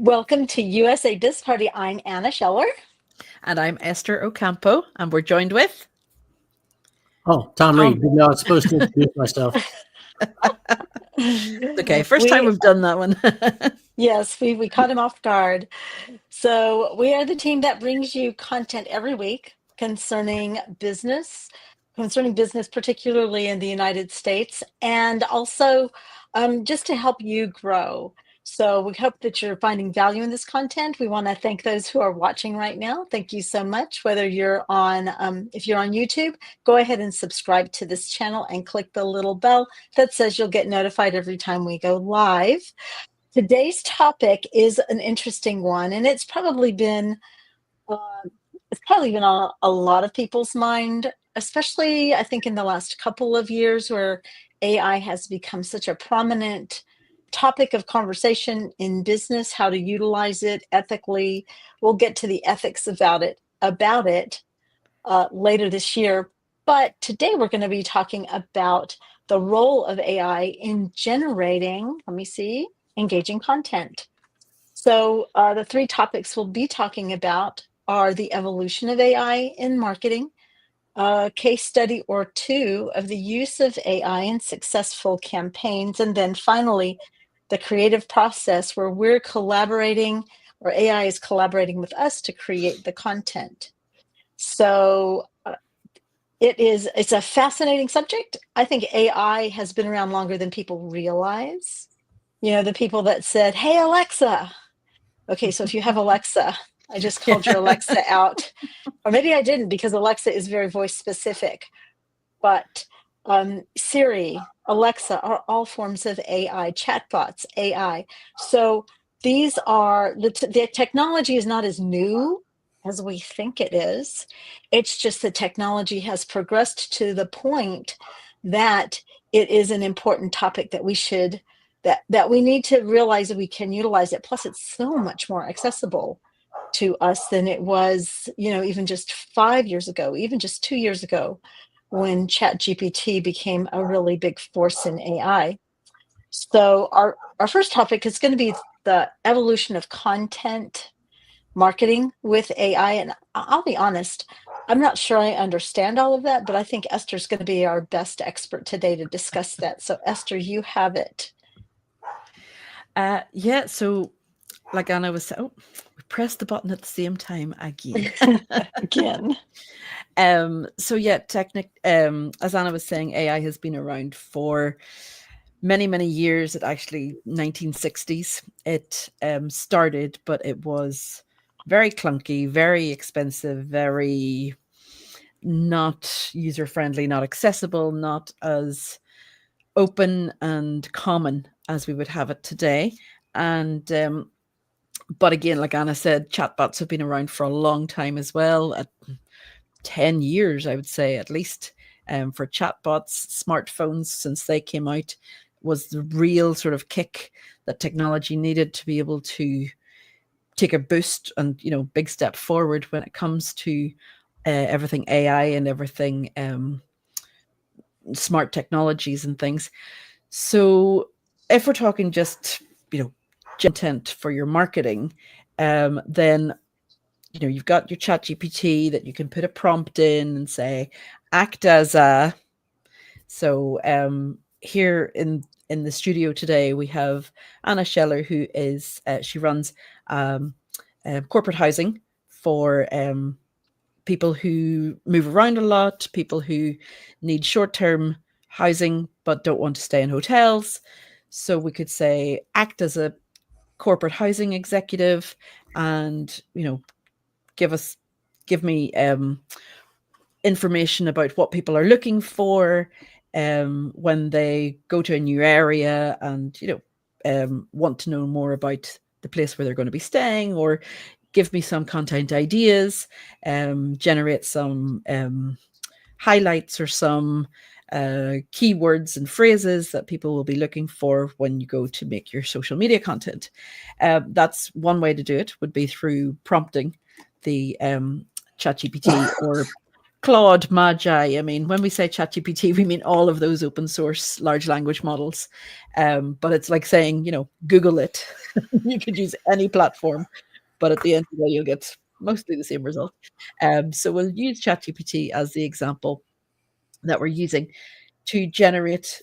Welcome to USA Biz Party. I'm Anna Scheller. And I'm Esther Ocampo, and we're joined with Oh, Tom Tom. Reed. No, it's supposed to introduce myself. Okay, first time we've done that one. Yes, we caught him off guard. So we are the team that brings you content every week concerning business, particularly in the United States, and also just to help you grow. So we hope that you're finding value in this content. We want to thank those who are watching right now. Thank you so much. Whether you're on, if you're on YouTube, go ahead and subscribe to this channel and click the little bell that says you'll get notified every time we go live. Today's topic is an interesting one, and uh, it's probably been on a lot of people's mind, especially I think in the last couple of years where AI has become such a prominent topic of conversation in business, how to utilize it ethically. We'll get to the ethics about it later this year. But today we're going to be talking about the role of AI in generating, engaging content. So the three topics we'll be talking about are the evolution of AI in marketing, a case study or two of the use of AI in successful campaigns, and then finally, the creative process where we're collaborating or AI is collaborating with us to create the content. So it's a fascinating subject. I think AI has been around longer than people realize. You know, the people that said, "Hey, Alexa." Okay, so if you have Alexa, I just called your Alexa out. Or maybe I didn't because Alexa is very voice specific. But Siri, Alexa are all forms of AI, chatbots, AI. So these are, the technology is not as new as we think it is. It's just the technology has progressed to the point that it is an important topic that we need to realize that we can utilize it. Plus, it's so much more accessible to us than it was, even just 5 years ago, even just 2 years ago, when ChatGPT became a really big force in AI. So our first topic is going to be the evolution of content marketing with AI. And I'll be honest, I'm not sure I understand all of that, but I think Esther's going to be our best expert today to discuss that. So Esther, you have it. Yeah, so like Anna was saying, we pressed the button at the same time again. Again. So yeah, as Anna was saying, AI has been around for many, many years. It actually 1960s it started, but it was very clunky, very expensive, very not user-friendly, not accessible, not as open and common as we would have it today. And but again, like Anna said, chatbots have been around for a long time as well. 10 years, I would say, at least, for chatbots. Smartphones, since they came out, was the real sort of kick that technology needed to be able to take a boost and, big step forward when it comes to everything AI and everything smart technologies and things. So if we're talking just, content for your marketing, then, you've got your chat GPT that you can put a prompt in and say, act as a, so here in the studio today, we have Anna Scheller, who is, she runs corporate housing for people who move around a lot, people who need short-term housing but don't want to stay in hotels. So we could say, act as a corporate housing executive and, give me information about what people are looking for when they go to a new area and, want to know more about the place where they're going to be staying, or give me some content ideas, generate some highlights or some keywords and phrases that people will be looking for when you go to make your social media content. That's one way to do it, would be through prompting the ChatGPT or Claude, Magi. I mean, when we say ChatGPT, we mean all of those open source large language models. But it's like saying, Google it. You could use any platform, but at the end of the day, you'll get mostly the same result. So we'll use ChatGPT as the example that we're using to generate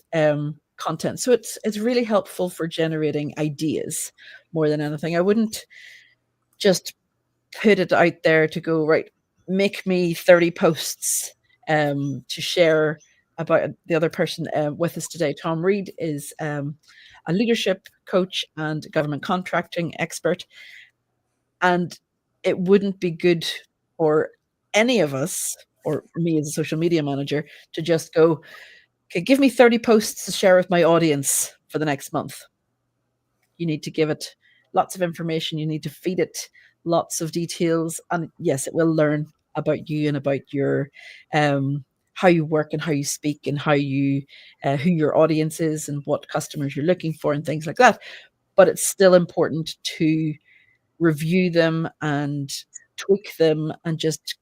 content. So it's really helpful for generating ideas more than anything. I wouldn't just put it out there to go, right, make me 30 posts to share about the other person with us today. Tom Reed is a leadership coach and government contracting expert. And it wouldn't be good for any of us, or me as a social media manager, to just go, okay, give me 30 posts to share with my audience for the next month. You need to give it lots of information. You need to feed it lots of details. And yes, it will learn about you and about your how you work and how you speak and how you who your audience is and what customers you're looking for and things like that. But it's still important to review them and tweak them and just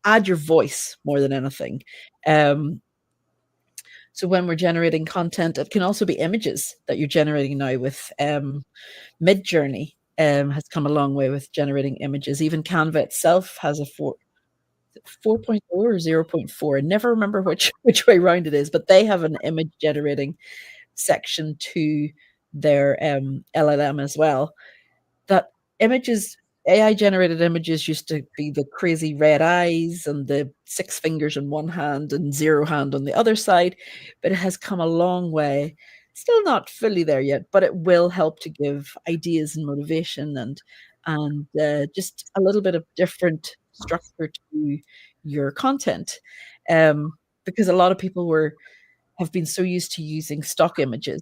add your voice more than anything. So when we're generating content, it can also be images that you're generating now with Midjourney has come a long way with generating images. Even Canva itself has a 4.0 or 0.4. I never remember which way round it is, but they have an image generating section to their LLM as well. That images, AI generated images used to be the crazy red eyes and the 6 fingers in one hand and 0 hand on the other side, but it has come a long way. Still not fully there yet, but it will help to give ideas and motivation and just a little bit of different structure to your content. Because a lot of people have been so used to using stock images,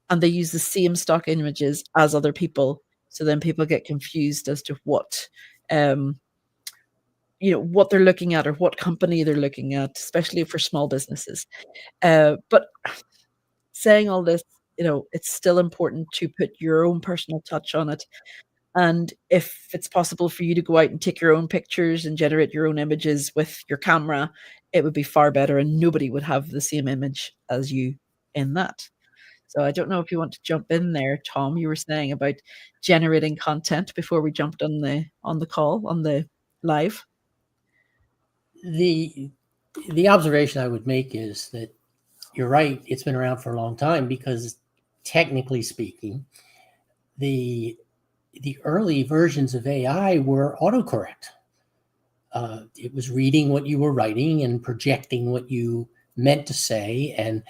and they use the same stock images as other people. So then people get confused as to what what they're looking at or what company they're looking at, especially for small businesses. But saying all this, it's still important to put your own personal touch on it. And if it's possible for you to go out and take your own pictures and generate your own images with your camera, it would be far better, and nobody would have the same image as you in that. So I don't know if you want to jump in there, Tom. You were saying about generating content before we jumped on the call, on the live. The observation I would make is that you're right. It's been around for a long time because, technically speaking, the early versions of AI were autocorrect. It was reading what you were writing and projecting what you meant to say and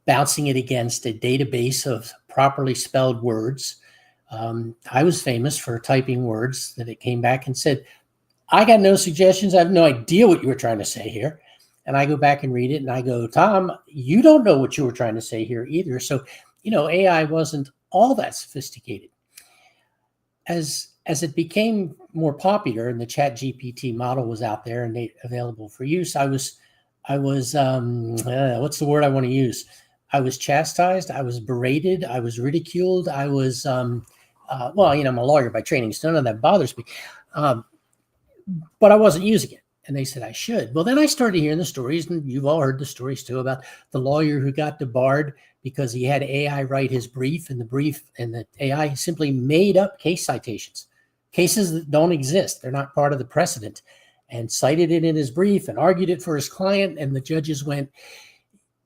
bouncing it against a database of properly spelled words. I was famous for typing words that it came back and said, I got no suggestions. I have no idea what you were trying to say here. And I go back and read it and I go, Tom, you don't know what you were trying to say here either. So, AI wasn't all that sophisticated. As it became more popular and the ChatGPT model was out there and available for use, I was what's the word I want to use? I was chastised. I was berated. I was ridiculed. I was, I'm a lawyer by training, so none of that bothers me. But I wasn't using it. And they said I should. Well, then I started hearing the stories, and you've all heard the stories too, about the lawyer who got debarred because he had AI write his brief, and the AI simply made up case citations, cases that don't exist. They're not part of the precedent, and cited it in his brief and argued it for his client. And the judges went,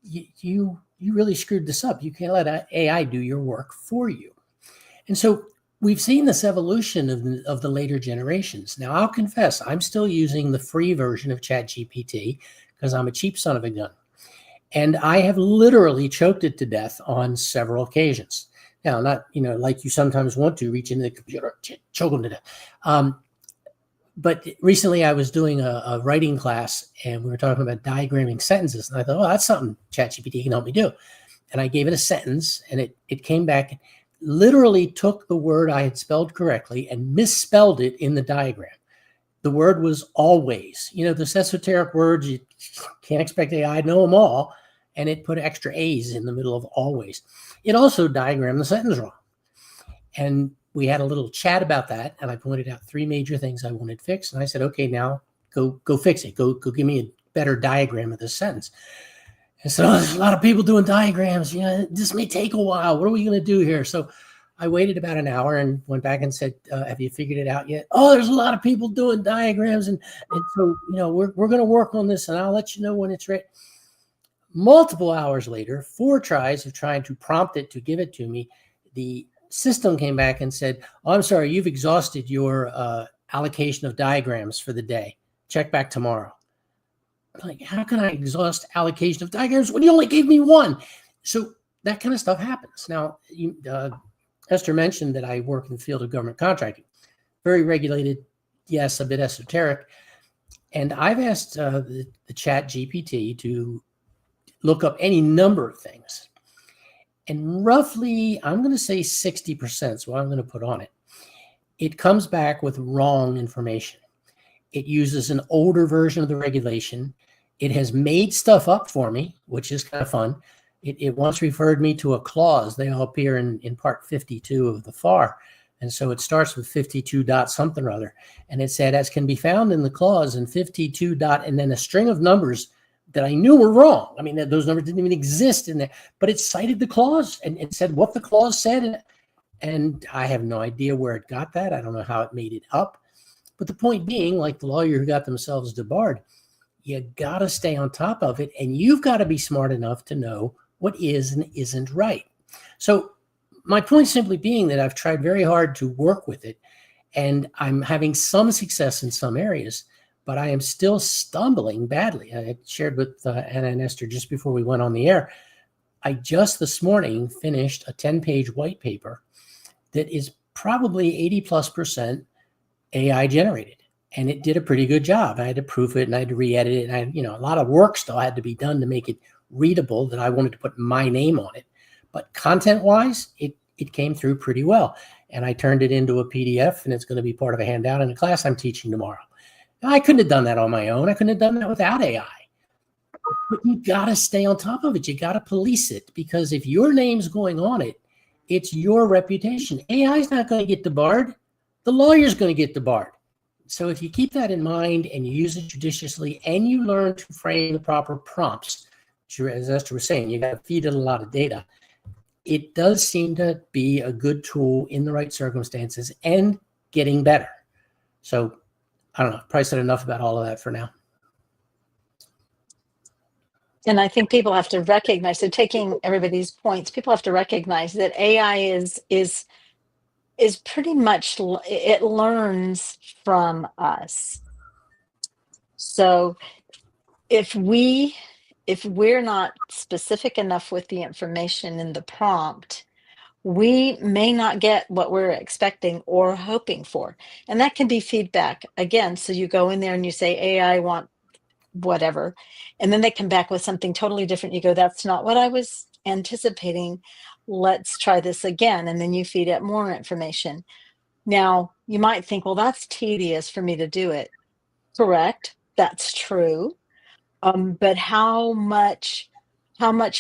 you really screwed this up. You can't let AI do your work for you. And so we've seen this evolution of the later generations. Now, I'll confess, I'm still using the free version of ChatGPT because I'm a cheap son of a gun. And I have literally choked it to death on several occasions. Now, not, like you sometimes want to reach into the computer, choke them to death. But recently I was doing a writing class and we were talking about diagramming sentences. And I thought, that's something ChatGPT can help me do. And I gave it a sentence and it came back, literally took the word I had spelled correctly and misspelled it in the diagram. The word was always. This esoteric words, you can't expect AI to know them all. And it put extra A's in the middle of always. It also diagrammed the sentence wrong. And we had a little chat about that. And I pointed out 3 major things I wanted fixed. And I said, okay, now Go fix it. Go give me a better diagram of this sentence. And so there's a lot of people doing diagrams. This may take a while. What are we going to do here? So I waited about an hour and went back and said, have you figured it out yet? Oh, there's a lot of people doing diagrams. And so, we're going to work on this and I'll let you know when it's ready. Multiple hours later, 4 tries of trying to prompt it to give it to me, the system came back and said, oh, I'm sorry, you've exhausted your allocation of diagrams for the day. Check back tomorrow. Like, how can I exhaust allocation of diagrams when you only gave me 1? So that kind of stuff happens. Now, Esther mentioned that I work in the field of government contracting. Very regulated, yes, a bit esoteric. And I've asked the chat GPT to look up any number of things. And roughly, I'm going to say 60% is what I'm going to put on it. It comes back with wrong information. It uses an older version of the regulation. It has made stuff up for me, which is kind of fun. It once referred me to a clause. They all appear in part 52 of the FAR. And so it starts with 52 dot something or other. And it said, as can be found in the clause in 52 dot, and then a string of numbers that I knew were wrong. I mean, those numbers didn't even exist in there, but it cited the clause and it said what the clause said. And I have no idea where it got that. I don't know how it made it up. But the point being, like the lawyer who got themselves debarred, you got to stay on top of it. And you've got to be smart enough to know what is and isn't right. So my point simply being that I've tried very hard to work with it. And I'm having some success in some areas, but I am still stumbling badly. I shared with Anna and Esther just before we went on the air. I just this morning finished a 10-page white paper that is probably 80+% AI generated. And it did a pretty good job. I had to proof it and I had to re-edit it. And a lot of work still had to be done to make it readable, that I wanted to put my name on it. But content-wise, it came through pretty well. And I turned it into a PDF, and it's going to be part of a handout in a class I'm teaching tomorrow. Now, I couldn't have done that on my own. I couldn't have done that without AI. But you got to stay on top of it. You got to police it, because if your name's going on it, it's your reputation. AI is not going to get debarred. The lawyer's going to get debarred. So if you keep that in mind and you use it judiciously and you learn to frame the proper prompts, as Esther was saying, you got to feed it a lot of data. It does seem to be a good tool in the right circumstances and getting better. So I don't know, probably said enough about all of that for now. And I think people have to recognize, so taking everybody's points, people have to recognize that AI is pretty much, it learns from us. So if we're not specific enough with the information in the prompt, we may not get what we're expecting or hoping for. And that can be feedback. Again, so you go in there and you say, AI, I want whatever. And then they come back with something totally different. You go, that's not what I was anticipating. Let's try this again. And then you feed it more information. Now, you might think, well, that's tedious for me to do it. Correct. That's true. But how much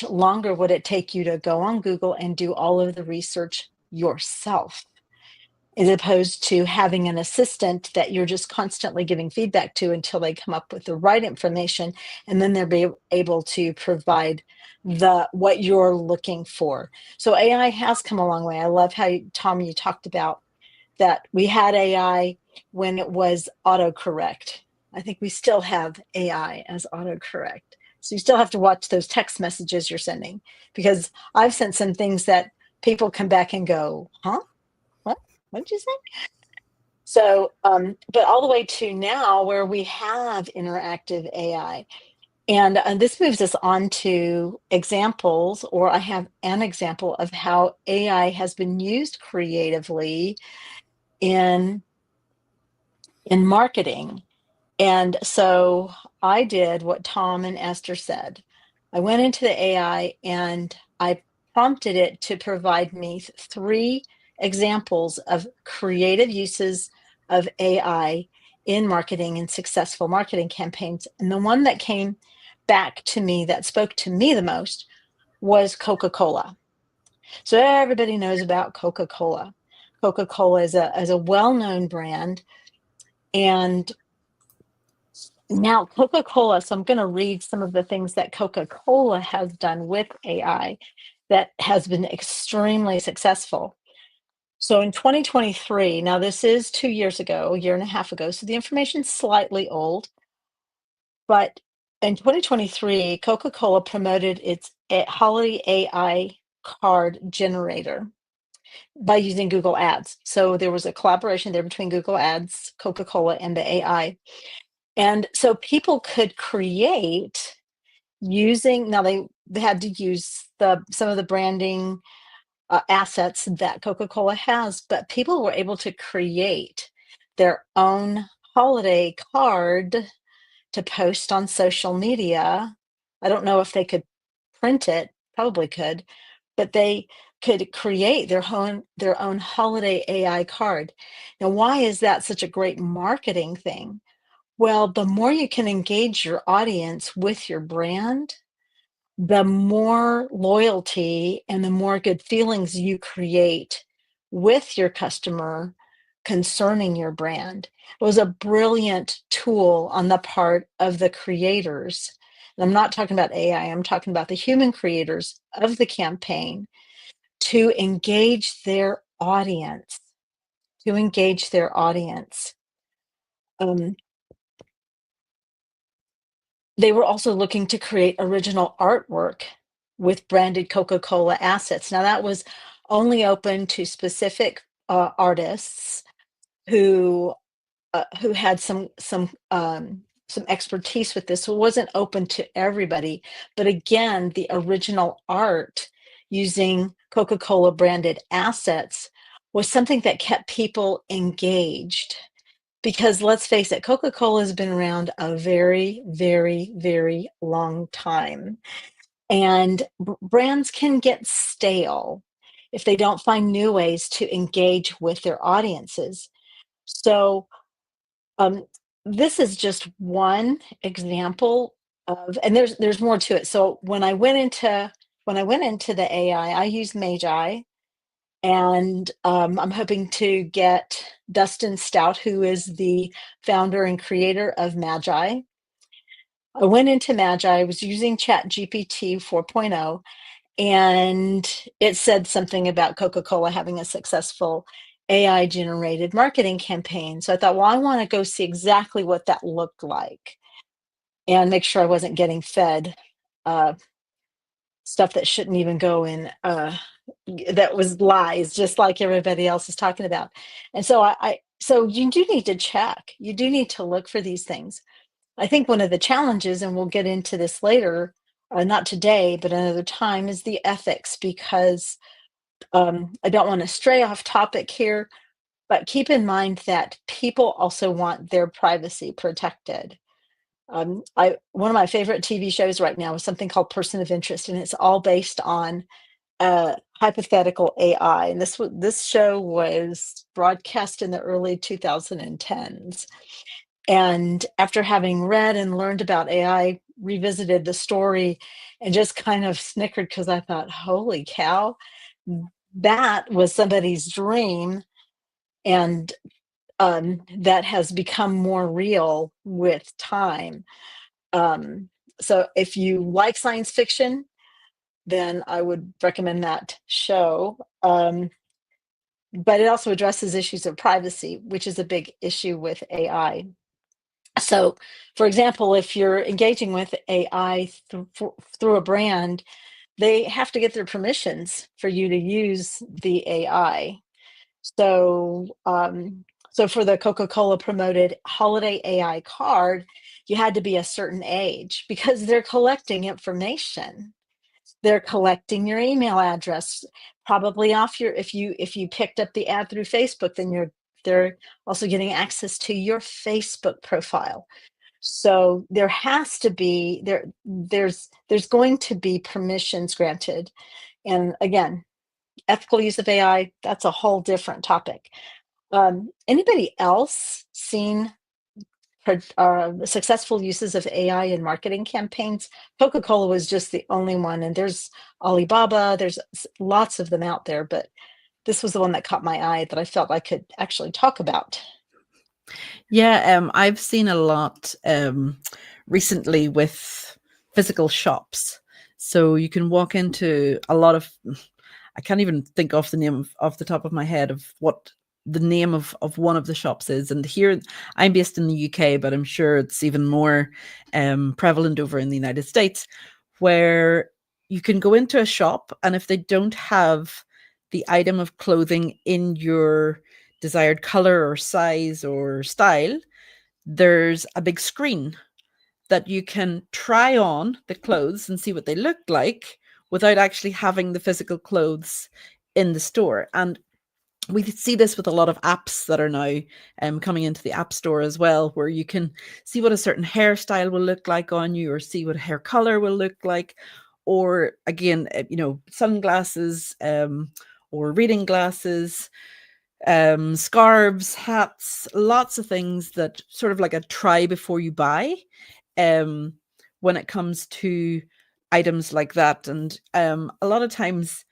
longer would it take you to go on Google and do all of the research yourself, as opposed to having an assistant that you're just constantly giving feedback to until they come up with the right information, and then they'll be able to provide what you're looking for. So AI has come a long way. I love how, Tom, you talked about that we had AI when it was autocorrect. I think we still have AI as autocorrect. So you still have to watch those text messages you're sending, because I've sent some things that people come back and go, huh? What did you say? So, but all the way to now where we have interactive AI. And this moves us on to examples, or I have an example of how AI has been used creatively in marketing. And so I did what Tom and Esther said. I went into the AI and I prompted it to provide me 3 examples of creative uses of AI in marketing and successful marketing campaigns. And the one that came back to me that spoke to me the most was Coca-Cola. So everybody knows about Coca-Cola. Coca-Cola is a well-known brand, and Now, Coca-Cola, so I'm going to read some of the things that Coca-Cola has done with AI that has been extremely successful. So in 2023, now this is 2 years ago, a year and a half ago, so the information's slightly old, but in 2023, Coca-Cola promoted its holiday AI card generator by using Google Ads. So there was a collaboration there between Google Ads, Coca-Cola, and the AI. And so people could create using, now they had to use some of the branding assets that Coca-Cola has, but people were able to create their own holiday card to post on social media. I don't know if they could print it, probably could, but they could create their own holiday AI card. Now, why is that such a great marketing thing? Well, the more you can engage your audience with your brand, the more loyalty and the more good feelings you create with your customer concerning your brand. It was a brilliant tool on the part of the creators. And I'm not talking about AI, I'm talking about the human creators of the campaign to engage their audience, to engage their audience. They were also looking to create original artwork with branded Coca-Cola assets. Now, that was only open to specific artists who had some expertise with this. So it wasn't open to everybody. But again, the original art using Coca-Cola branded assets was something that kept people engaged. Because let's face it, Coca-Cola has been around a very, very, very long time. And brands can get stale if they don't find new ways to engage with their audiences. So, um, this is just one example of, and there's more to it. So when I went into the AI, I used Magi, and I'm hoping to get Dustin Stout, who is the founder and creator of Magi. I went into Magi, I was using ChatGPT 4.0, and it said something about Coca-Cola having a successful AI generated marketing campaign. So I thought, well, I want to go see exactly what that looked like and make sure I wasn't getting fed uh, stuff that shouldn't even go in, that was lies, just like everybody else is talking about. And so so you do need to check. You do need to look for these things. I think one of the challenges, and we'll get into this later, not today, but another time, is the ethics, because I don't want to stray off topic here, but keep in mind that people also want their privacy protected. One of my favorite TV shows right now is something called Person of Interest, and it's all based on hypothetical AI. And this show was broadcast in the early 2010s. And after having read and learned about AI, revisited the story and just kind of snickered because I thought, holy cow, that was somebody's dream. And that has become more real with time. So if you like science fiction, then I would recommend that show. But it also addresses issues of privacy, which is a big issue with AI. So, for example, if you're engaging with AI through a brand, they have to get their permissions for you to use the AI. So, so for the Coca-Cola promoted holiday AI card, you had to be a certain age because they're collecting information. They're collecting your email address, probably off your, if you picked up the ad through Facebook, then they're also getting access to your Facebook profile. So there has to be there's going to be permissions granted. And again, ethical use of AI, that's a whole different topic. Anybody else seen successful uses of AI in marketing campaigns? Coca-Cola was just the only one, and there's Alibaba, there's lots of them out there, but this was the one that caught my eye that I felt I could actually talk about. Yeah, I've seen a lot recently with physical shops. So you can walk into a lot of, I can't even think off the name off the top of my head of what the name of one of the shops is. And here I'm based in the UK, but I'm sure it's even more prevalent over in the United States, where you can go into a shop, and if they don't have the item of clothing in your desired color or size or style, there's a big screen that you can try on the clothes and see what they look like without actually having the physical clothes in the store. And we see this with a lot of apps that are now coming into the app store as well, where you can see what a certain hairstyle will look like on you, or see what a hair color will look like, or again, sunglasses, or reading glasses, scarves, hats, lots of things that sort of like a try before you buy, um, when it comes to items like that. And a lot of times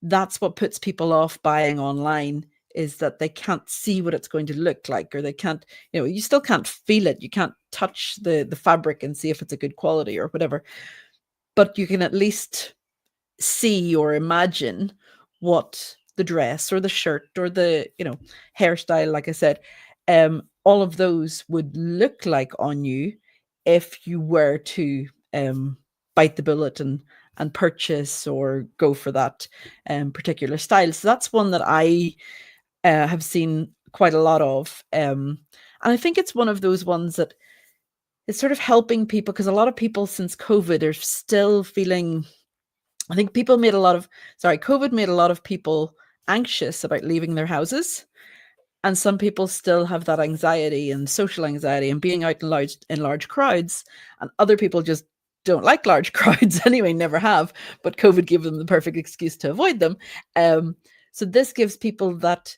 that's what puts people off buying online, is that they can't see what it's going to look like, or they can't, you still can't feel it. You can't touch the fabric and see if it's a good quality or whatever, but you can at least see or imagine what the dress or the shirt or the hairstyle, like I said, all of those would look like on you if you were to bite the bullet and purchase or go for that particular style. So that's one that I have seen quite a lot of, and I think it's one of those ones that is sort of helping people, because a lot of people since COVID are still feeling, I think COVID made a lot of people anxious about leaving their houses. And some people still have that anxiety and social anxiety and being out in large crowds. And other people just don't like large crowds anyway, never have. But COVID gave them the perfect excuse to avoid them. So this gives people that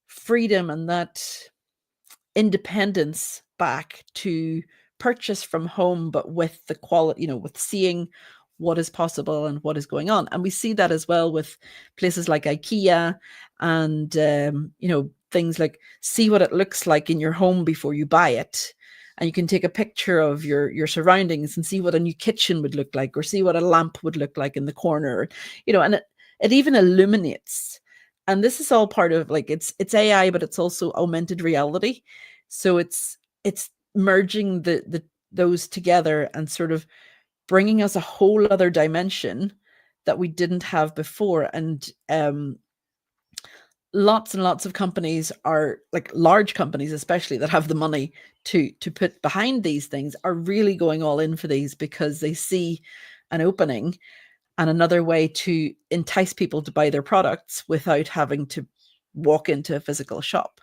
freedom and that independence back to purchase from home, but with the quality, with seeing what is possible and what is going on. And we see that as well with places like IKEA and, things like, see what it looks like in your home before you buy it. And you can take a picture of your surroundings and see what a new kitchen would look like, or see what a lamp would look like in the corner, and it even illuminates. And this is all part of, like, it's AI, but it's also augmented reality. So it's merging those together and sort of bringing us a whole other dimension that we didn't have before. And lots and lots of companies, are like large companies especially, that have the money to put behind these things, are really going all in for these, because they see an opening and another way to entice people to buy their products without having to walk into a physical shop.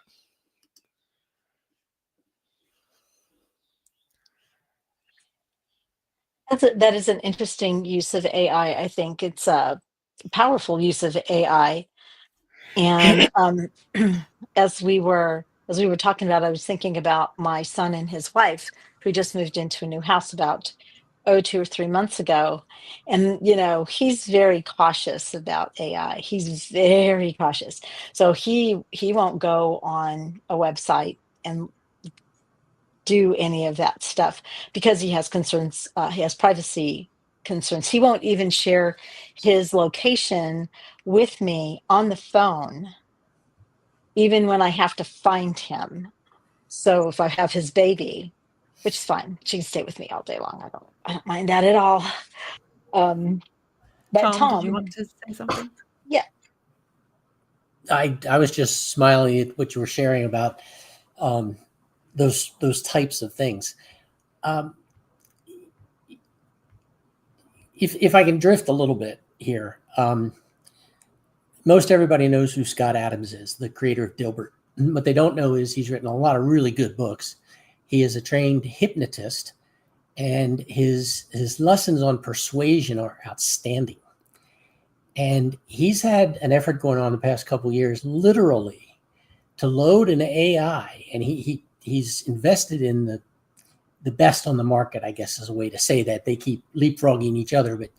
That is an interesting use of AI. I think it's a powerful use of AI. And as we were talking about, I was thinking about my son and his wife, who just moved into a new house about 2 or 3 months ago. And he's very cautious about AI. He's very cautious. So he won't go on a website and do any of that stuff, because he has concerns. He has privacy concerns. He won't even share his location with me on the phone, even when I have to find him. So if I have his baby, which is fine, she can stay with me all day long. I don't mind that at all. Um, but Tom, did you want Tom, to say something? yeah, I was just smiling at what you were sharing about those types of things. Um, if I can drift a little bit here, most everybody knows who Scott Adams is, the creator of Dilbert. What they don't know is he's written a lot of really good books. He is a trained hypnotist, and his lessons on persuasion are outstanding. And he's had an effort going on the past couple of years, literally, to load an AI, and he's invested in the best on the market, I guess is a way to say that. They keep leapfrogging each other, but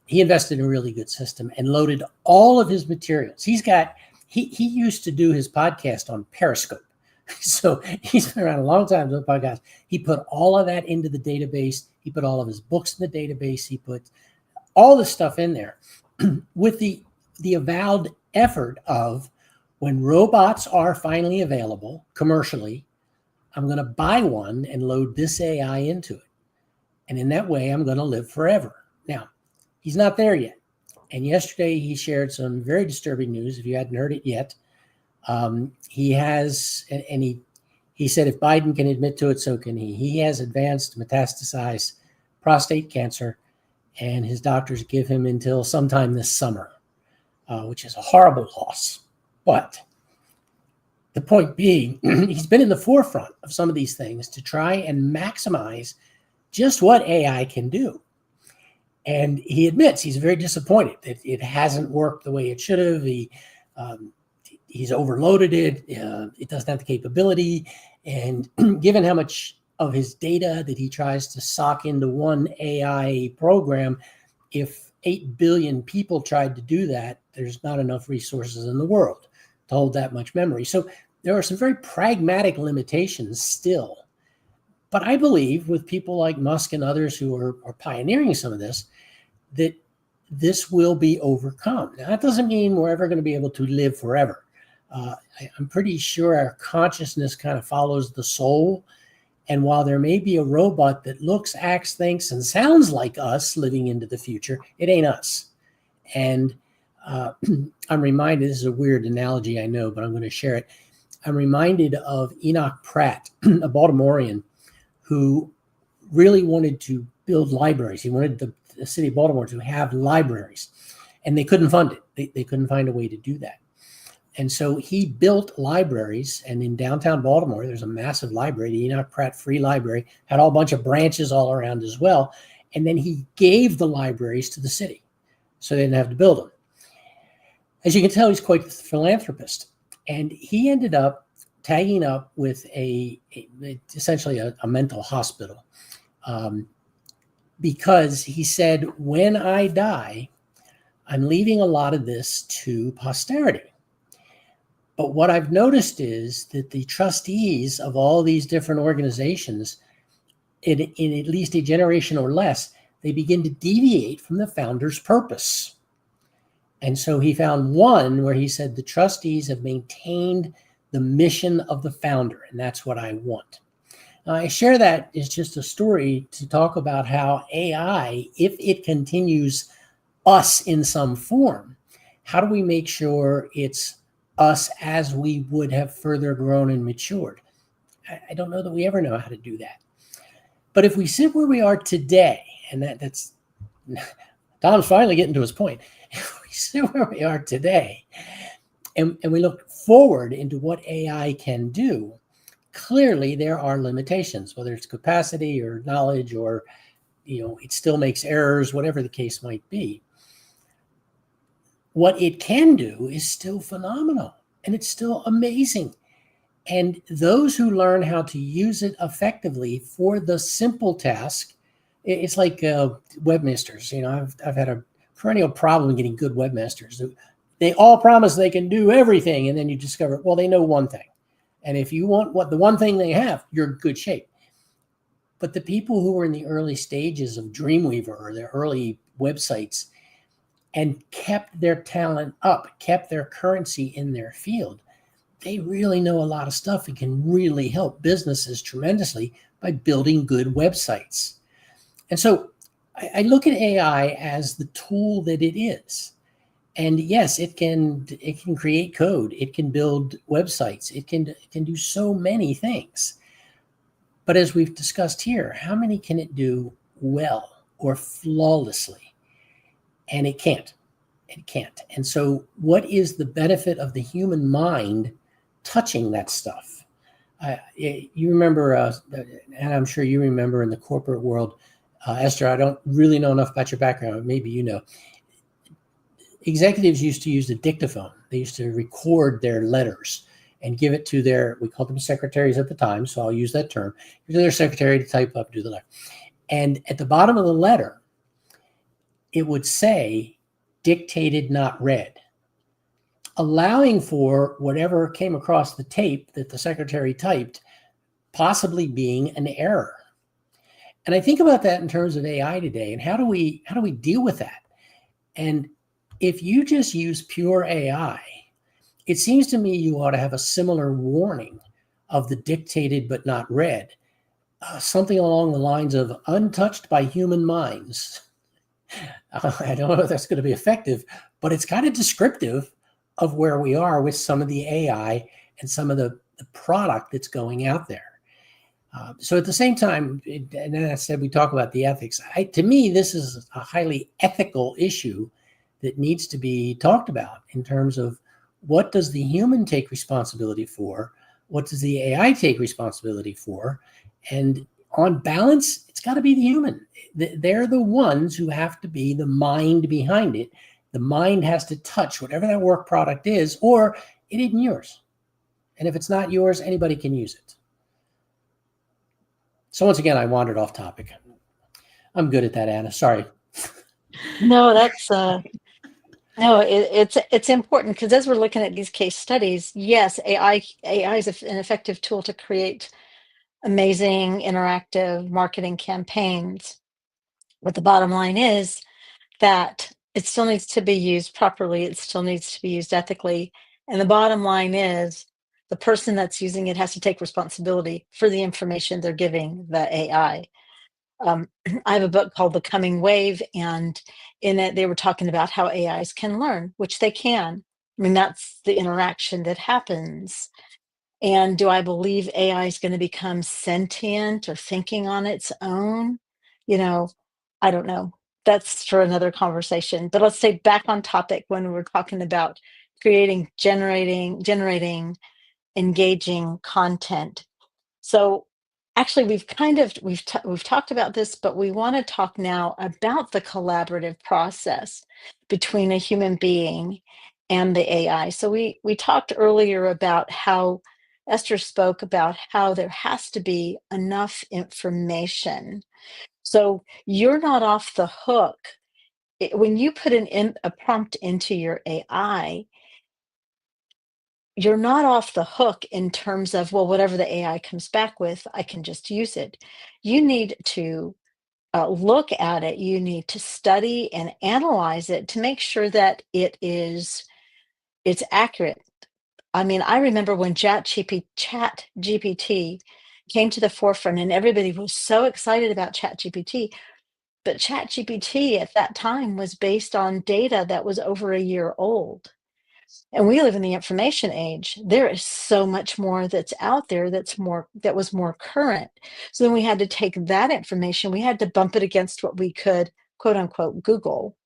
he invested in a really good system and loaded all of his materials. He used to do his podcast on Periscope. So he's been around a long time doing podcasts. He put all of that into the database. He put all of his books in the database. He put all this stuff in there with the avowed effort of, when robots are finally available commercially, I'm going to buy one and load this AI into it. And in that way, I'm going to live forever. Now, he's not there yet. And yesterday he shared some very disturbing news. If you hadn't heard it yet, he has, and he said, if Biden can admit to it, so can he. He has advanced metastasized prostate cancer, and his doctors give him until sometime this summer, which is a horrible loss. But the point being, he's been in the forefront of some of these things to try and maximize just what AI can do. And he admits he's very disappointed that it hasn't worked the way it should have. He's overloaded it. It doesn't have the capability. And given how much of his data that he tries to sock into one AI program, if 8 billion people tried to do that, there's not enough resources in the world to hold that much memory. So there are some very pragmatic limitations still. But I believe with people like Musk and others who are pioneering some of this, that this will be overcome. Now, that doesn't mean we're ever going to be able to live forever. I'm pretty sure our consciousness kind of follows the soul. And while there may be a robot that looks, acts, thinks, and sounds like us living into the future, it ain't us. And I'm reminded, this is a weird analogy, I know, but I'm going to share it. I'm reminded of Enoch Pratt, a Baltimorean, who really wanted to build libraries. He wanted the city of Baltimore to have libraries, and they couldn't fund it. They couldn't find a way to do that. And so he built libraries, and in downtown Baltimore, there's a massive library, the Enoch Pratt Free Library, had a whole bunch of branches all around as well. And then he gave the libraries to the city, so they didn't have to build them. As you can tell, he's quite a philanthropist. And he ended up tagging up with essentially a mental hospital, because he said, when I die, I'm leaving a lot of this to posterity. But what I've noticed is that the trustees of all these different organizations, in at least a generation or less, they begin to deviate from the founder's purpose. And so he found one where he said the trustees have maintained the mission of the founder, and that's what I want. I share that as just a story to talk about how AI, if it continues us in some form, how do we make sure it's us as we would have further grown and matured? I don't know that we ever know how to do that. But if we sit where we are today, and that's Tom's finally getting to his point. If we sit where we are today and we look forward into what AI can do, clearly there are limitations, whether it's capacity or knowledge or, it still makes errors, whatever the case might be. What it can do is still phenomenal, and it's still amazing. And those who learn how to use it effectively for the simple task, it's like webmasters. I've had a perennial problem getting good webmasters. They all promise they can do everything, and then you discover, well, they know one thing. And if you want the one thing they have, you're in good shape. But the people who were in the early stages of Dreamweaver or their early websites and kept their talent up, kept their currency in their field, they really know a lot of stuff and can really help businesses tremendously by building good websites. And so I look at AI as the tool that it is. And yes, it can create code. It can build websites. It can do so many things. But as we've discussed here, how many can it do well or flawlessly? And it can't. It can't. And so what is the benefit of the human mind touching that stuff? You remember, and I'm sure you remember in the corporate world, Esther, I don't really know enough about your background. Maybe you know. Executives used to use the dictaphone. They used to record their letters and give it to we called them secretaries at the time, so I'll use that term, give it to their secretary to type up, do the letter. And at the bottom of the letter, it would say, dictated, not read. allowing for whatever came across the tape that the secretary typed possibly being an error. And I think about that in terms of AI today, and how do we deal with that? And if you just use pure AI, it seems to me you ought to have a similar warning of the dictated but not read, something along the lines of untouched by human minds. I don't know if that's going to be effective, but it's kind of descriptive of where we are with some of the AI and some of the product that's going out there. So at the same time, and then I said we talk about the ethics. To me, this is a highly ethical issue that needs to be talked about in terms of what does the human take responsibility for? What does the AI take responsibility for? And on balance, it's got to be the human. They're the ones who have to be the mind behind it. The mind has to touch whatever that work product is, or it isn't yours. And if it's not yours, anybody can use it. So once again, I wandered off topic. I'm good at that, Anna. Sorry. No, that's no, it's important, because as we're looking at these case studies, yes, AI is an effective tool to create amazing interactive marketing campaigns. But the bottom line is that it still needs to be used properly. It still needs to be used ethically. And the bottom line is the person that's using it has to take responsibility for the information they're giving the AI. I have a book called The Coming Wave, and in it, they were talking about how AIs can learn, which they can. I mean, that's the interaction that happens. And do I believe AI is going to become sentient or thinking on its own? You know, I don't know. That's for another conversation. But let's stay back on topic when we're talking about generating engaging content. So actually, we've talked about this, but we want to talk now about the collaborative process between a human being and the AI. So we talked earlier about how Esther spoke about how there has to be enough information. So you're not off the hook. When you put a prompt into your AI, you're not off the hook in terms of, well, whatever the AI comes back with, I can just use it. You need to look at it. You need to study and analyze it to make sure that it's accurate. I mean, I remember when Chat GPT came to the forefront, and everybody was so excited about Chat GPT. But Chat GPT at that time was based on data that was over a year old. And we live in the information age. There is so much more that's out there that was more current. So then we had to take that information, we had to bump it against what we could, quote unquote, Google,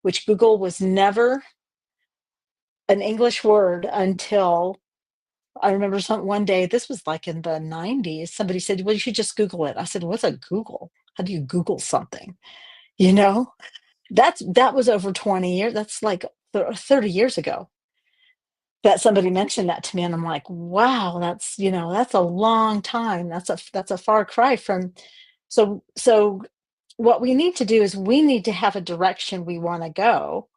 which Google was never an English word until I remember one day, this was like in the 90s, somebody said, well, you should just Google it. I said, what's a Google? How do you Google something? You know, that was over 20 years. That's like 30 years ago that somebody mentioned that to me, and I'm like, wow, that's a long time. That's a far cry from. So what we need to do is we need to have a direction we want to go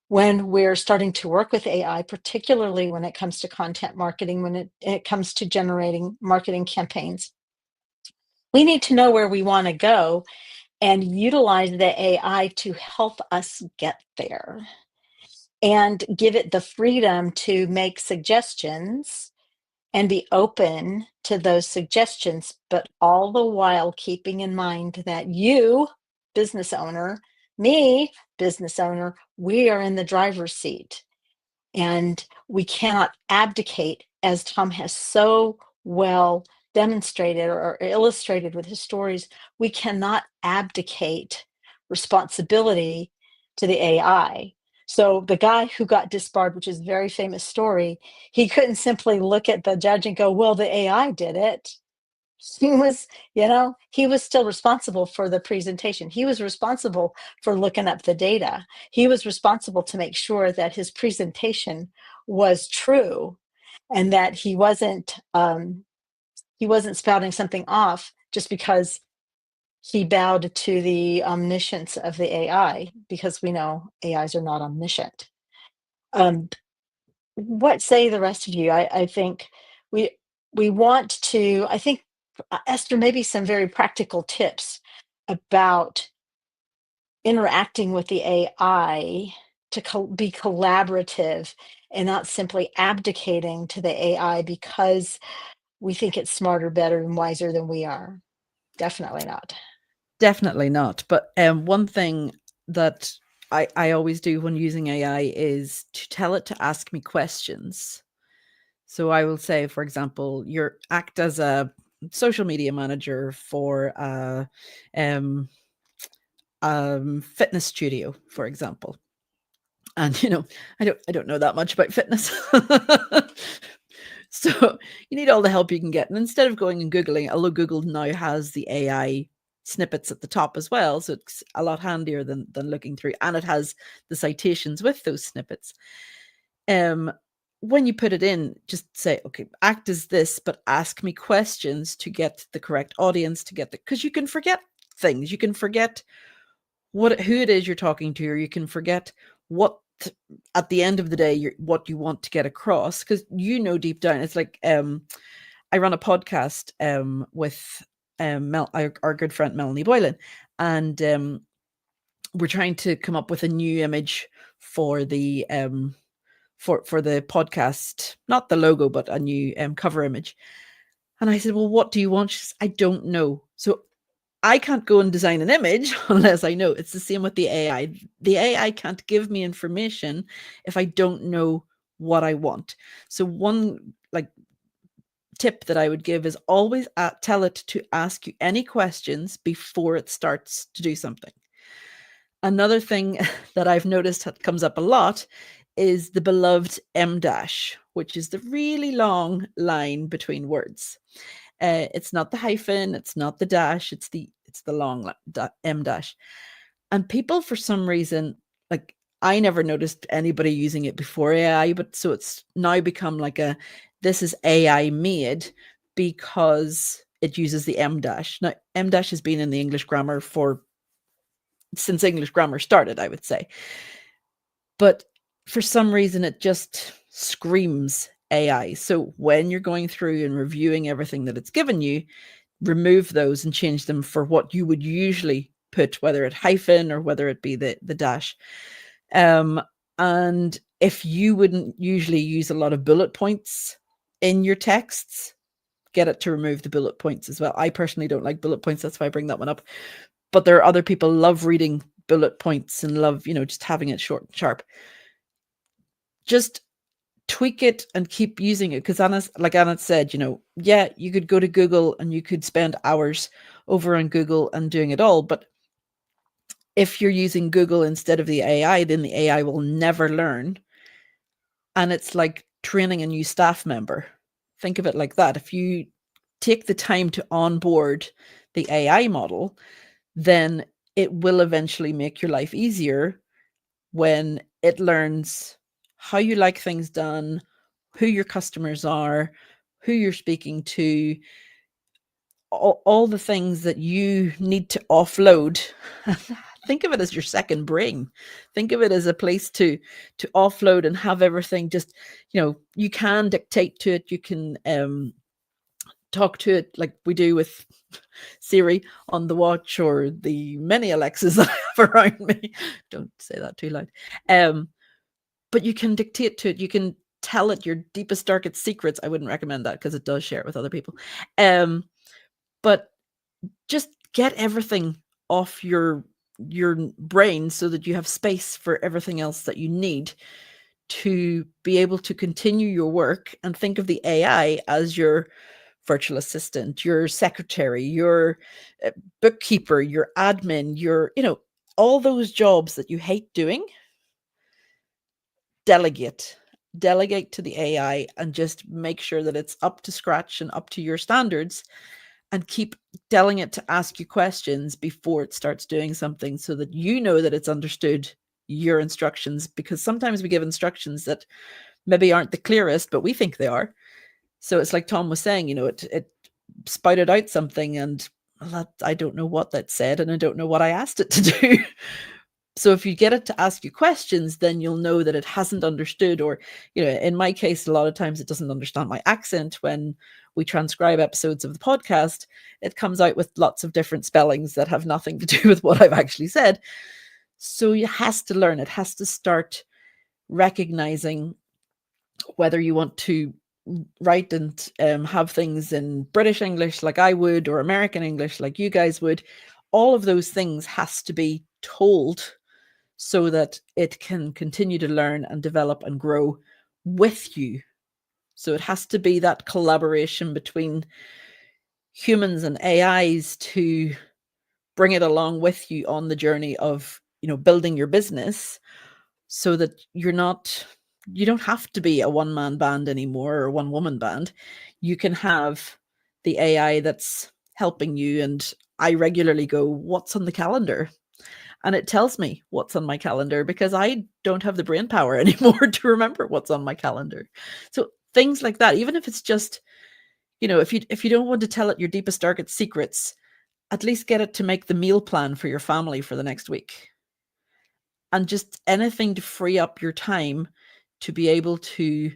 when we're starting to work with AI, particularly when it comes to content marketing, when it comes to generating marketing campaigns. We need to know where we want to go and utilize the AI to help us get there, and give it the freedom to make suggestions and be open to those suggestions, but all the while keeping in mind that you, business owner, me, business owner, we are in the driver's seat, and we cannot abdicate, as Tom has so well demonstrated or illustrated with his stories. We cannot abdicate responsibility to the AI. So the guy who got disbarred, which is a very famous story, he couldn't simply look at the judge and go, well, the AI did it. He was still responsible for the presentation. He was responsible for looking up the data. He was responsible to make sure that his presentation was true, and that he wasn't spouting something off just because he bowed to the omniscience of the AI, because we know AIs are not omniscient. Um, What say the rest of you? I think we we want to. I think Esther, maybe some very practical tips about interacting with the AI to be collaborative and not simply abdicating to the AI because we think it's smarter, better, and wiser than we are. Definitely not. Definitely not. But one thing that I always do when using AI is to tell it to ask me questions. So I will say, for example, you act as a social media manager for a fitness studio, for example. And I don't know that much about fitness. So you need all the help you can get. And instead of going and Googling, although Google now has the AI snippets at the top as well, so it's a lot handier than looking through, and it has the citations with those snippets. When you put it in, just say, okay, act as this, but ask me questions to get the correct audience, to get because you can forget things. You can forget who it is you're talking to, or you can forget what at the end of the day what you want to get across, because deep down it's like I run a podcast with our good friend Melanie Boylan, and we're trying to come up with a new image for the for the podcast, not the logo but a new cover image. And I said, well, what do you want? She says, I don't know. So I can't go and design an image unless I know. It's the same with the AI. The AI can't give me information if I don't know what I want. So one tip that I would give is always tell it to ask you any questions before it starts to do something. Another thing that I've noticed that comes up a lot is the beloved M dash, which is the really long line between words. It's not the hyphen, it's not the dash, it's the long M dash. And people, for some reason, like, I never noticed anybody using it before AI, but so it's now become like this is AI made because it uses the M dash. Now, M dash has been in the English grammar since English grammar started, I would say. But for some reason, it just screams AI. So when you're going through and reviewing everything that it's given you, remove those and change them for what you would usually put, whether it hyphen or whether it be the dash. And if you wouldn't usually use a lot of bullet points in your texts, get it to remove the bullet points as well. I personally don't like bullet points. That's why I bring that one up. But there are other people love reading bullet points and love, just having it short and sharp. Just tweak it and keep using it, because Anna said, yeah, you could go to Google and you could spend hours over on Google and doing it all, but if you're using Google instead of the AI, then the AI will never learn. And it's like training a new staff member. Think of it like that. If you take the time to onboard the AI model, then it will eventually make your life easier when it learns how you like things done, who your customers are, who you're speaking to, all the things that you need to offload. Think of it as your second brain. Think of it as a place to offload and have everything just, you can dictate to it. You can talk to it like we do with Siri on the watch or the many Alexas that I have around me. Don't say that too loud. But you can dictate to it. You can tell it your deepest, darkest secrets. I wouldn't recommend that because it does share it with other people. But just get everything off your brain so that you have space for everything else that you need to be able to continue your work, and think of the AI as your virtual assistant, your secretary, your bookkeeper, your admin, your, all those jobs that you hate doing. Delegate to the AI and just make sure that it's up to scratch and up to your standards, and keep telling it to ask you questions before it starts doing something, so that that it's understood your instructions, because sometimes we give instructions that maybe aren't the clearest, but we think they are. So it's like Tom was saying, it spouted out something and I don't know what that said, and I don't know what I asked it to do. So if you get it to ask you questions, then you'll know that it hasn't understood, or, in my case, a lot of times it doesn't understand my accent. When we transcribe episodes of the podcast, it comes out with lots of different spellings that have nothing to do with what I've actually said. So it has to learn. It has to start recognizing whether you want to write and have things in British English like I would, or American English like you guys would. All of those things has to be told so that it can continue to learn and develop and grow with you. So it has to be that collaboration between humans and AIs to bring it along with you on the journey of, building your business, so that you don't have to be a one-man band anymore, or one-woman band. You can have the AI that's helping you. And I regularly go, what's on the calendar? And it tells me what's on my calendar, because I don't have the brain power anymore to remember what's on my calendar. So things like that, even if it's just, if you don't want to tell it your deepest, darkest secrets, at least get it to make the meal plan for your family for the next week. And just anything to free up your time to be able to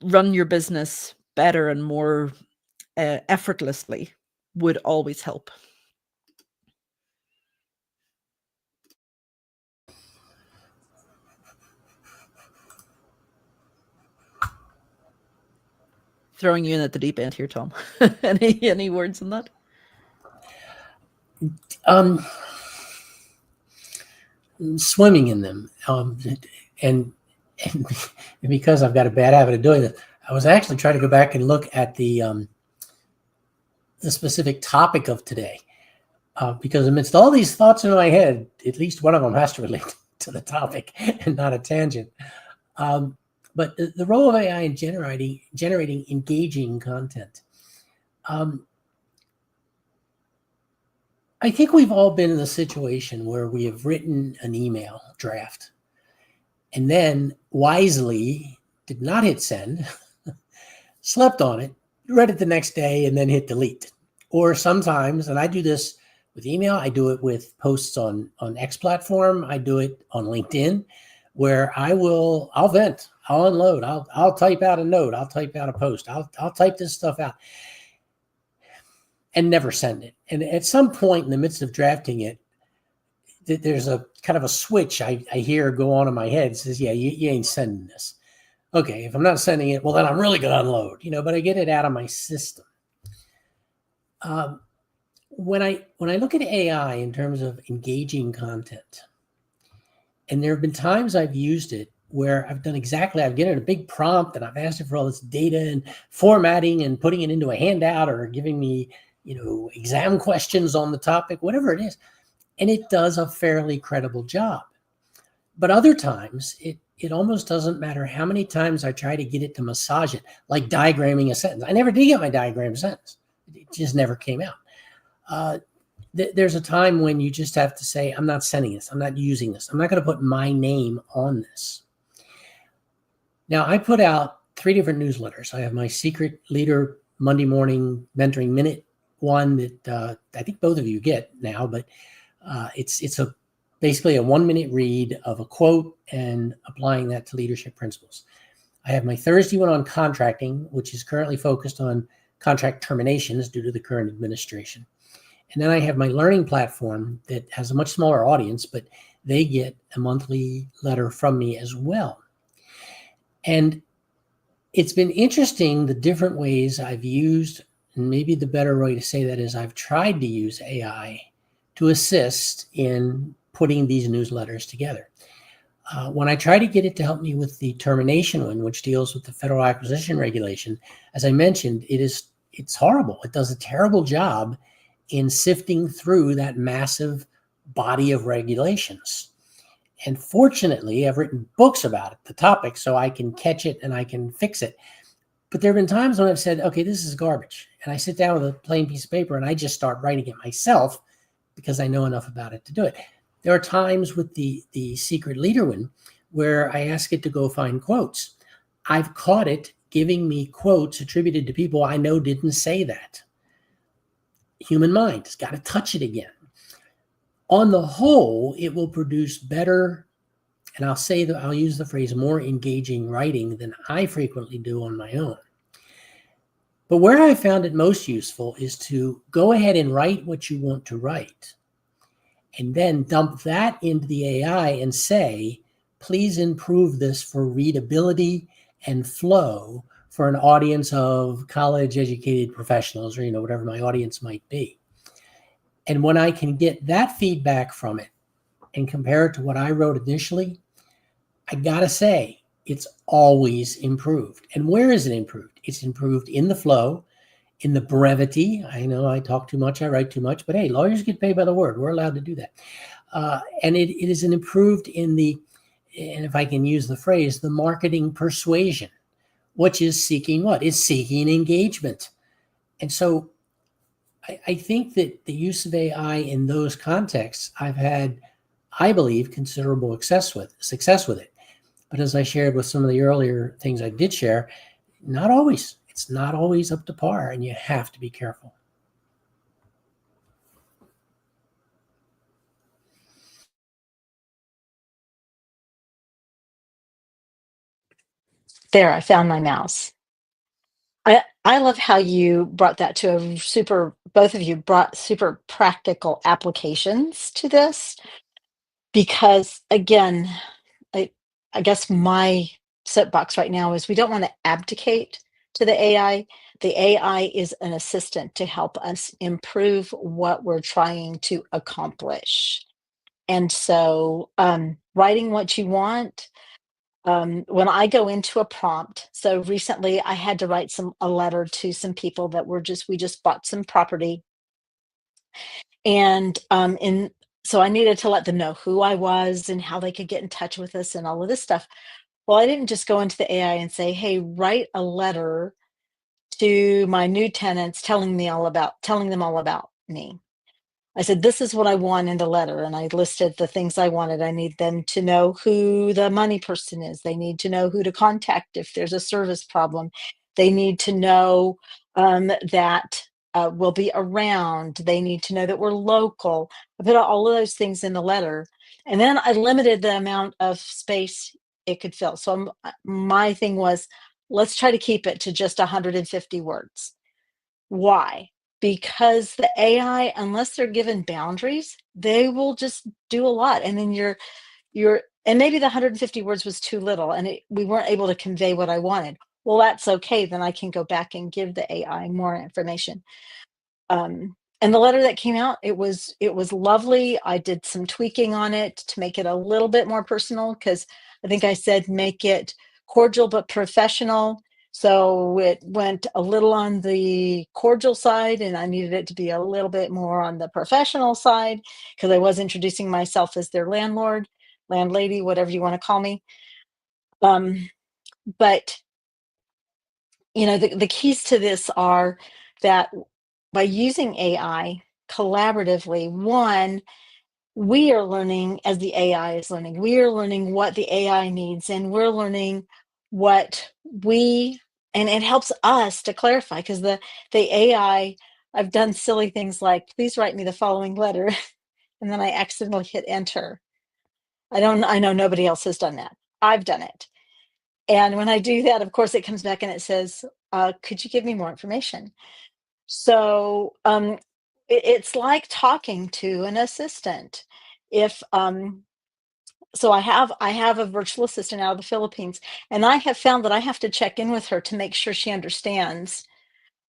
run your business better and more effortlessly would always help. Throwing you in at the deep end here, Tom. Any words on that? Swimming in them, and because I've got a bad habit of doing that, I was actually trying to go back and look at the specific topic of today, because amidst all these thoughts in my head, at least one of them has to relate to the topic and not a tangent. But the role of AI in generating engaging content. I think we've all been in a situation where we have written an email draft and then wisely did not hit send, slept on it, read it the next day, and then hit delete. Or sometimes, and I do this with email, I do it with posts on X platform, I do it on LinkedIn, where I'll vent, I'll unload, I'll type out a note, I'll type out a post, I'll type this stuff out and never send it. And at some point in the midst of drafting it, there's a kind of a switch I hear go on in my head. It says, yeah, you ain't sending this. Okay, if I'm not sending it, well, then I'm really going to unload, but I get it out of my system. When I look at AI in terms of engaging content, and there have been times I've used it where I've given it a big prompt and I've asked it for all this data and formatting and putting it into a handout or giving me, exam questions on the topic, whatever it is. And it does a fairly credible job. But other times it almost doesn't matter how many times I try to get it to massage it, like diagramming a sentence. I never did get my diagram sentence. It just never came out. There's a time when you just have to say, I'm not sending this. I'm not using this. I'm not going to put my name on this. Now, I put out 3 different newsletters. I have my Secret Leader Monday Morning Mentoring Minute one that I think both of you get now, but it's basically a 1-minute read of a quote and applying that to leadership principles. I have my Thursday one on contracting, which is currently focused on contract terminations due to the current administration. And then I have my learning platform that has a much smaller audience, but they get a monthly letter from me as well. And it's been interesting the different ways I've used, and maybe the better way to say that is I've tried to use AI to assist in putting these newsletters together. When I try to get it to help me with the termination one, which deals with the federal acquisition regulation, as I mentioned, it's horrible. It does a terrible job in sifting through that massive body of regulations. And fortunately, I've written books about it, the topic, so I can catch it and I can fix it. But there have been times when I've said, okay, this is garbage. And I sit down with a plain piece of paper and I just start writing it myself because I know enough about it to do it. There are times with the Secret Leader one where I ask it to go find quotes. I've caught it giving me quotes attributed to people I know didn't say that. Human mind has got to touch it again. On the whole, it will produce better, and I'll use the phrase more engaging writing than I frequently do on my own. But where I found it most useful is to go ahead and write what you want to write, and then dump that into the AI and say, please improve this for readability and flow for an audience of college educated professionals, or whatever my audience might be. And when I can get that feedback from it and compare it to what I wrote initially, I gotta say, it's always improved. And where is it improved? It's improved in the flow, in the brevity. I know I talk too much, I write too much, but hey, lawyers get paid by the word. We're allowed to do that. And it is an improved in the, and if I can use the phrase, the marketing persuasion, which is seeking what? It's seeking engagement. And so I think that the use of AI in those contexts, I've had, I believe, considerable success with it. But as I shared with some of the earlier things I did share, not always. It's not always up to par, and you have to be careful. There, I found my mouse. I love how you brought that to a super, both of you brought super practical applications to this because, again, I, I guess my soapbox right now is we don't want to abdicate to the AI. The AI is an assistant to help us improve what we're trying to accomplish. And so, writing what you want, when I go into a prompt, so recently I had to write a letter to some people that we just bought some property, and in so I needed to let them know who I was and how they could get in touch with us and all of this stuff. Well, I didn't just go into the AI and say, "Hey, write a letter to my new tenants telling them all about me." I said, "This is what I want in the letter." And I listed the things I wanted. I need them to know who the money person is. They need to know who to contact if there's a service problem. They need to know that we'll be around. They need to know that we're local. I put all of those things in the letter. And then I limited the amount of space it could fill. So my thing was, let's try to keep it to just 150 words. Why? Because the AI, unless they're given boundaries, they will just do a lot. And then and maybe the 150 words was too little and we weren't able to convey what I wanted. Well, that's okay. Then I can go back and give the AI more information. And the letter that came out, it was lovely. I did some tweaking on it to make it a little bit more personal because I think I said make it cordial but professional. So it went a little on the cordial side, and I needed it to be a little bit more on the professional side because I was introducing myself as their landlord, landlady, whatever you want to call me. But the keys to this are that by using AI collaboratively, one, we are learning as the AI is learning. We are learning what the AI needs, and we're learning what we, and it helps us to clarify because the AI, I've done silly things like, please write me the following letter, and then I accidentally hit enter. I know nobody else has done that. I've done it. And when I do that, of course, it comes back and it says, could you give me more information? So it's like talking to an assistant. If so, I have a virtual assistant out of the Philippines, and I have found that I have to check in with her to make sure she understands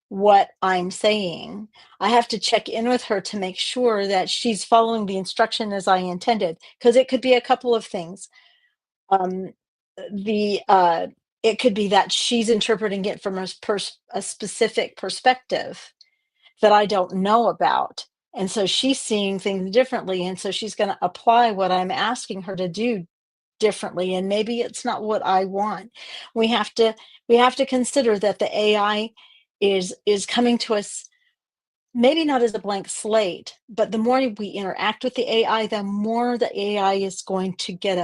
what I'm saying. I have to check in with her to make sure that she's following the instruction as I intended, because it could be a couple of things. Um, the It could be that she's interpreting it from a specific perspective that I don't know about. And so she's seeing things differently. And so she's going to apply what I'm asking her to do differently. And maybe it's not what I want. We have to we have to consider that the AI is coming to us maybe not as a blank slate, but the more we interact with the AI, the more the AI is going to get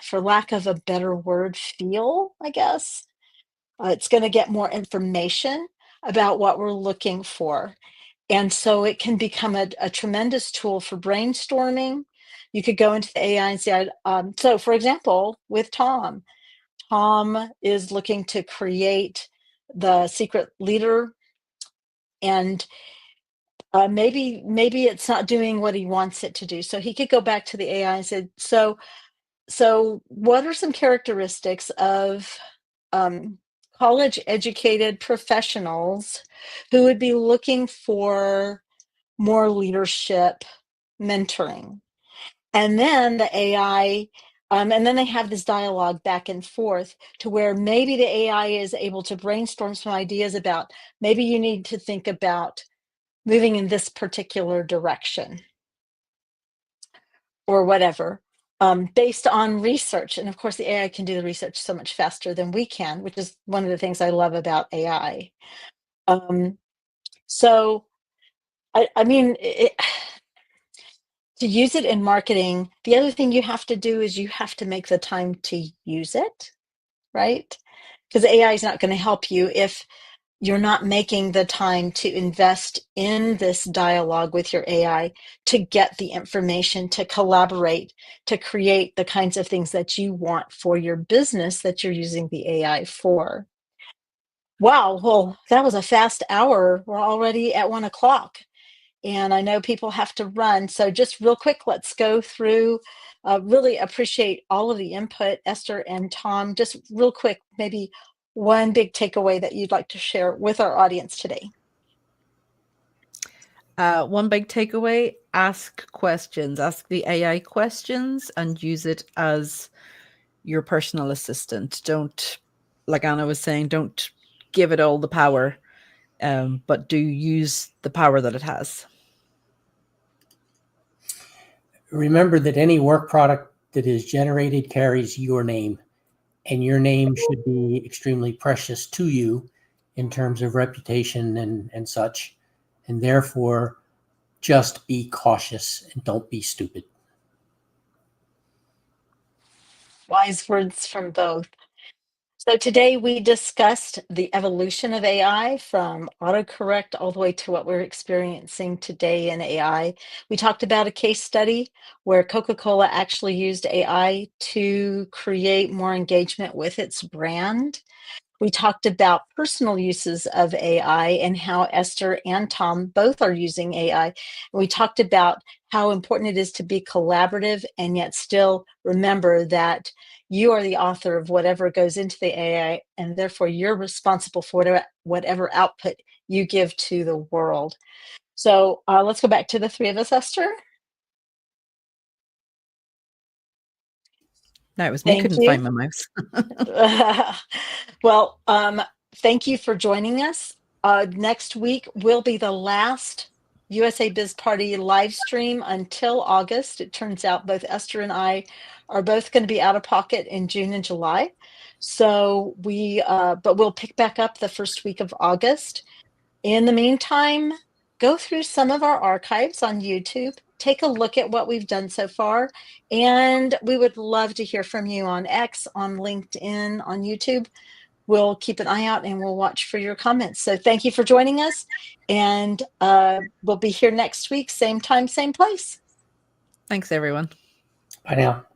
for lack of a better word, feel, I guess. It's going to get more information about what we're looking for. And so it can become a tremendous tool for brainstorming. You could go into the AI and say, so for example, with Tom is looking to create the secret leader, and maybe it's not doing what he wants it to do. So he could go back to the AI and say, so what are some characteristics of college educated professionals who would be looking for more leadership mentoring? And then the AI, and then they have this dialogue back and forth to where maybe the AI is able to brainstorm some ideas about maybe you need to think about moving in this particular direction or whatever, based on research. And of course, the AI can do the research so much faster than we can, which is one of the things I love about AI. So, I mean, to use it in marketing, the other thing you have to do is you have to make the time to use it, right? Because AI is not going to help you if you're not making the time to invest in this dialogue with your AI to get the information, to collaborate, to create the kinds of things that you want for your business that you're using the AI for. Wow, well, that was a fast hour. We're already at 1 o'clock. And I know people have to run. So just real quick, let's go through. Really appreciate all of the input, Esther and Tom. Just real quick, maybe one big takeaway that you'd like to share with our audience today. One big takeaway, ask questions, ask the AI questions and use it as your personal assistant. Don't, like Anna was saying, don't give it all the power, but do use the power that it has. Remember that any work product that is generated carries your name, and your name should be extremely precious to you in terms of reputation and such. And therefore, just be cautious and don't be stupid. Wise words from both. So today we discussed the evolution of AI from autocorrect all the way to what we're experiencing today in AI. We talked about a case study where Coca-Cola actually used AI to create more engagement with its brand. We talked about personal uses of AI and how Esther and Tom both are using AI. We talked about how important it is to be collaborative and yet still remember that you are the author of whatever goes into the AI, and therefore you're responsible for whatever output you give to the world. So let's go back to the three of us, Esther. No, it was me. Couldn't find my mouse. Well, thank you for joining us. Next week will be the last USA Biz Party live stream until August. It turns out both Esther and I are both going to be out of pocket in June and July. So but we'll pick back up the first week of August. In the meantime, go through some of our archives on YouTube. Take a look at what we've done so far. And we would love to hear from you on X, on LinkedIn, on YouTube. We'll keep an eye out and we'll watch for your comments. So thank you for joining us. And we'll be here next week, same time, same place. Thanks, everyone. Bye now.